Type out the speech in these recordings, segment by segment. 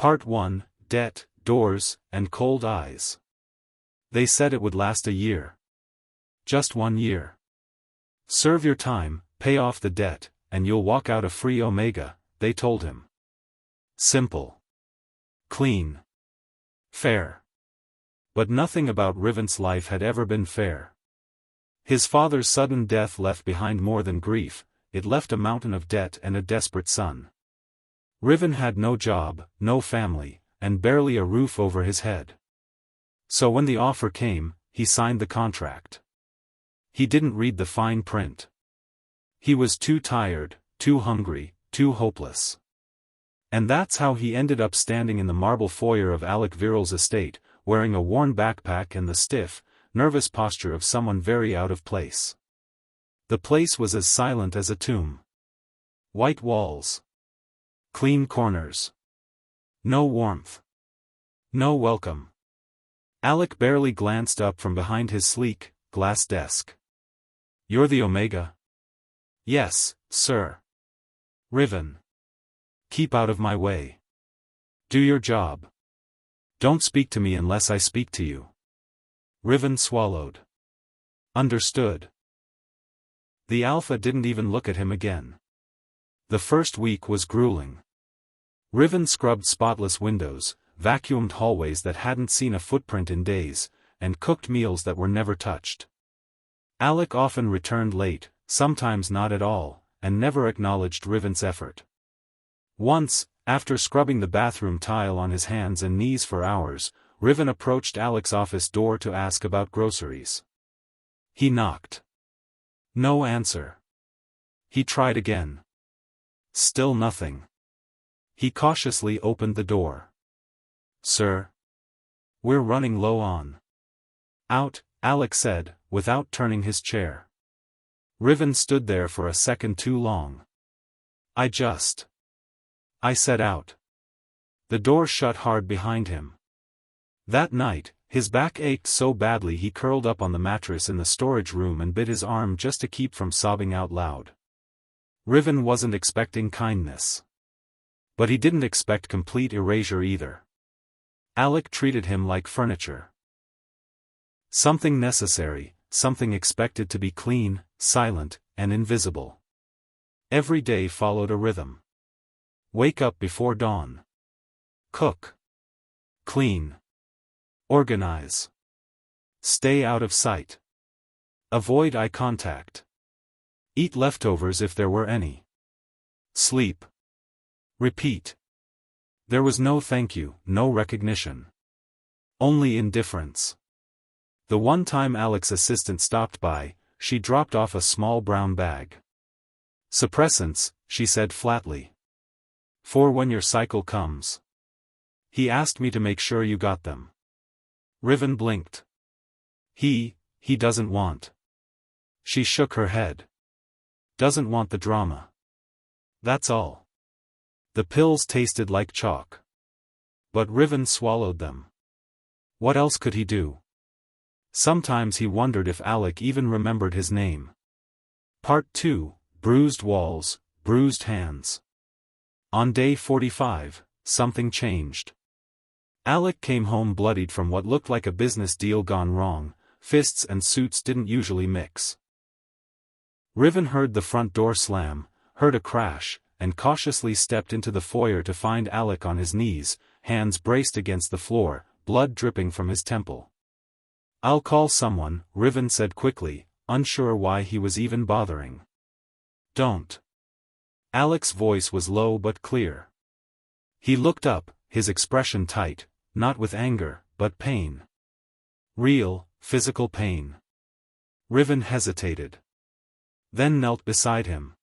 Part 1, Debt, Doors, and Cold Eyes. They said it would last a year. Just 1 year. Serve your time, pay off the debt, and you'll walk out a free Omega, they told him. Simple. Clean. Fair. But nothing about Riven's life had ever been fair. His father's sudden death left behind more than grief, it left a mountain of debt and a desperate son. Riven had no job, no family, and barely a roof over his head. So when the offer came, he signed the contract. He didn't read the fine print. He was too tired, too hungry, too hopeless. And that's how he ended up standing in the marble foyer of Alec Viral's estate, wearing a worn backpack and the stiff, nervous posture of someone very out of place. The place was as silent as a tomb. White walls. Clean corners. No warmth. No welcome. Alec barely glanced up from behind his sleek, glass desk. "You're the Omega?" "Yes, sir." "Riven. Keep out of my way. Do your job. Don't speak to me unless I speak to you." Riven swallowed. Understood. The Alpha didn't even look at him again. The first week was grueling. Riven scrubbed spotless windows, vacuumed hallways that hadn't seen a footprint in days, and cooked meals that were never touched. Alec often returned late, sometimes not at all, and never acknowledged Riven's effort. Once, after scrubbing the bathroom tile on his hands and knees for hours, Riven approached Alec's office door to ask about groceries. He knocked. No answer. He tried again. Still nothing. He cautiously opened the door. "Sir? We're running low on." "Out," Alec said, without turning his chair. Riven stood there for a second too long. I said out." The door shut hard behind him. That night, his back ached so badly he curled up on the mattress in the storage room and bit his arm just to keep from sobbing out loud. Riven wasn't expecting kindness. But he didn't expect complete erasure either. Alec treated him like furniture. Something necessary, something expected to be clean, silent, and invisible. Every day followed a rhythm. Wake up before dawn. Cook. Clean. Organize. Stay out of sight. Avoid eye contact. Eat leftovers if there were any. Sleep. Repeat. There was no thank you, no recognition. Only indifference. The one time Alec's assistant stopped by, she dropped off a small brown bag. "Suppressants," she said flatly. "For when your cycle comes. He asked me to make sure you got them." Riven blinked. He doesn't want." She shook her head. "Doesn't want the drama. That's all." The pills tasted like chalk. But Riven swallowed them. What else could he do? Sometimes he wondered if Alec even remembered his name. Part 2, Bruised Walls, Bruised Hands. On day 45, something changed. Alec came home bloodied from what looked like a business deal gone wrong. Fists and suits didn't usually mix. Riven heard the front door slam, heard a crash, and cautiously stepped into the foyer to find Alec on his knees, hands braced against the floor, blood dripping from his temple. "I'll call someone," Riven said quickly, unsure why he was even bothering. "Don't." Alec's voice was low but clear. He looked up, his expression tight, not with anger, but pain. Real, physical pain. Riven hesitated. Then knelt beside him.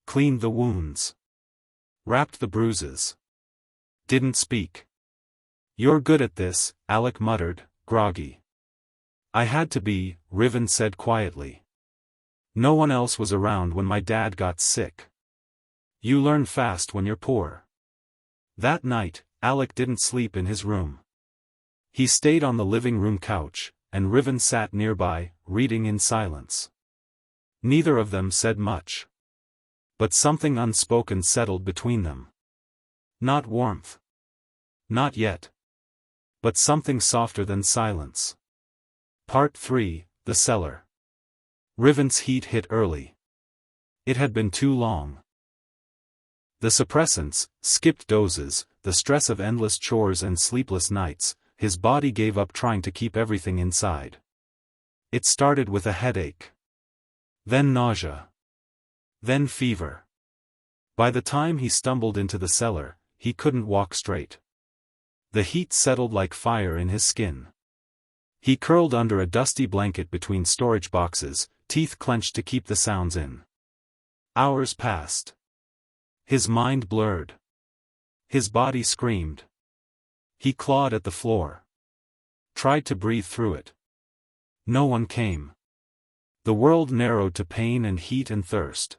Cleaned the wounds. Wrapped the bruises. Didn't speak. "You're good at this," Alec muttered, groggy. "I had to be," Riven said quietly. "No one else was around when my dad got sick. You learn fast when you're poor." That night, Alec didn't sleep in his room. He stayed on the living room couch, and Riven sat nearby, reading in silence. Neither of them said much. But something unspoken settled between them. Not warmth. Not yet. But something softer than silence. Part 3, The Cellar. Riven's heat hit early. It had been too long. The suppressants, skipped dozes, the stress of endless chores and sleepless nights, his body gave up trying to keep everything inside. It started with a headache. Then nausea. Then fever. By the time he stumbled into the cellar, he couldn't walk straight. The heat settled like fire in his skin. He curled under a dusty blanket between storage boxes, teeth clenched to keep the sounds in. Hours passed. His mind blurred. His body screamed. He clawed at the floor. Tried to breathe through it. No one came. The world narrowed to pain and heat and thirst.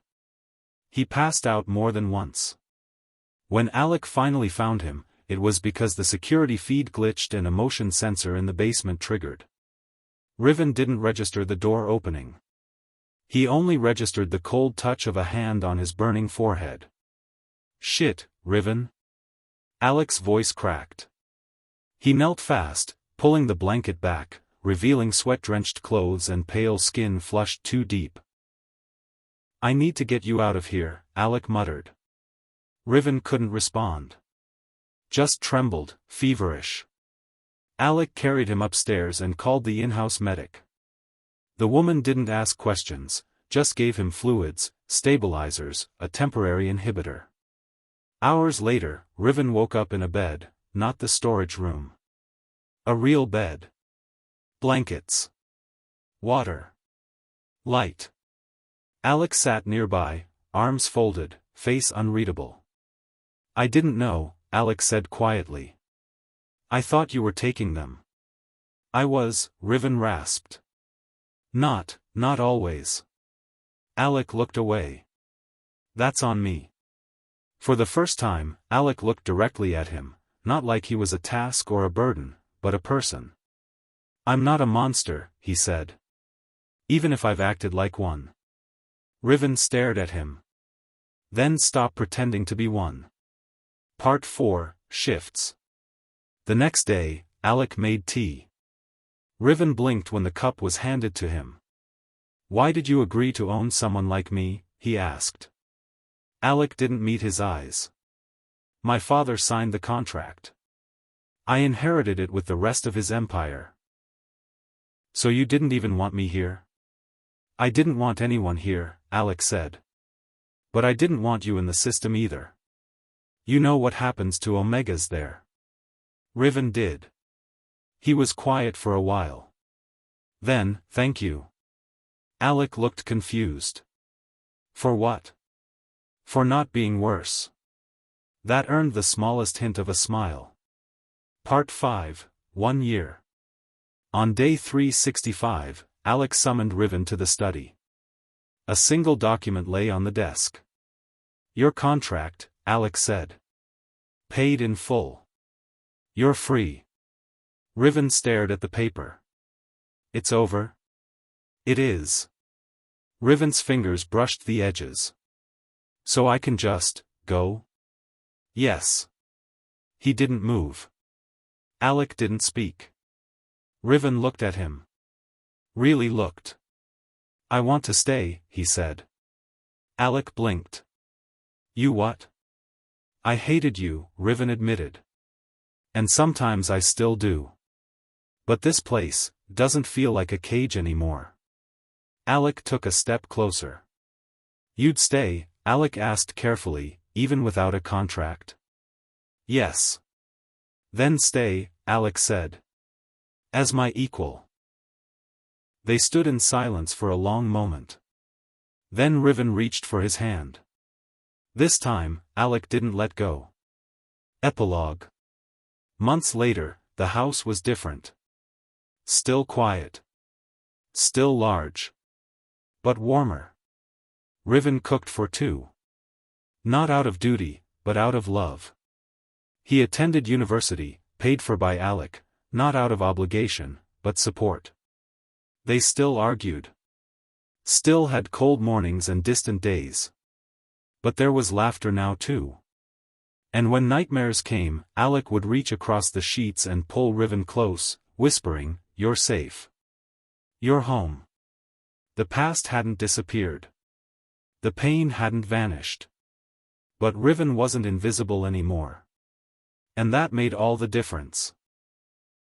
He passed out more than once. When Alec finally found him, it was because the security feed glitched and a motion sensor in the basement triggered. Riven didn't register the door opening. He only registered the cold touch of a hand on his burning forehead. "Shit, Riven." Alec's voice cracked. He knelt fast, pulling the blanket back, revealing sweat-drenched clothes and pale skin flushed too deep. "I need to get you out of here," Alec muttered. Riven couldn't respond. Just trembled, feverish. Alec carried him upstairs and called the in-house medic. The woman didn't ask questions, just gave him fluids, stabilizers, a temporary inhibitor. Hours later, Riven woke up in a bed, not the storage room. A real bed. Blankets. Water. Light. Alec sat nearby, arms folded, face unreadable. "I didn't know," Alec said quietly. "I thought you were taking them." "I was," Riven rasped. Not always." Alec looked away. "That's on me." For the first time, Alec looked directly at him, not like he was a task or a burden, but a person. "I'm not a monster," he said. "Even if I've acted like one." Riven stared at him. "Then stop pretending to be one." Part 4, Shifts. The next day, Alec made tea. Riven blinked when the cup was handed to him. "Why did you agree to own someone like me?" he asked. Alec didn't meet his eyes. "My father signed the contract. I inherited it with the rest of his empire." "So you didn't even want me here?" "I didn't want anyone here," Alec said. "But I didn't want you in the system either. You know what happens to Omegas there." Riven did. He was quiet for a while. Then, "Thank you." Alec looked confused. "For what?" "For not being worse." That earned the smallest hint of a smile. Part 5, 1 year. On day 365, Alec summoned Riven to the study. A single document lay on the desk. "Your contract," Alec said. "Paid in full. You're free." Riven stared at the paper. "It's over?" "It is." Riven's fingers brushed the edges. "So I can just go?" "Yes." He didn't move. Alec didn't speak. Riven looked at him. Really looked. "I want to stay," he said. Alec blinked. "You what?" "I hated you," Riven admitted. "And sometimes I still do. But this place doesn't feel like a cage anymore." Alec took a step closer. "You'd stay?" Alec asked carefully, "even without a contract?" "Yes." "Then stay," Alec said. "As my equal." They stood in silence for a long moment. Then Riven reached for his hand. This time, Alec didn't let go. Epilogue. Months later, the house was different. Still quiet. Still large. But warmer. Riven cooked for two. Not out of duty, but out of love. He attended university, paid for by Alec, not out of obligation, but support. They still argued. Still had cold mornings and distant days. But there was laughter now too. And when nightmares came, Alec would reach across the sheets and pull Riven close, whispering, "You're safe. You're home." The past hadn't disappeared. The pain hadn't vanished. But Riven wasn't invisible anymore. And that made all the difference.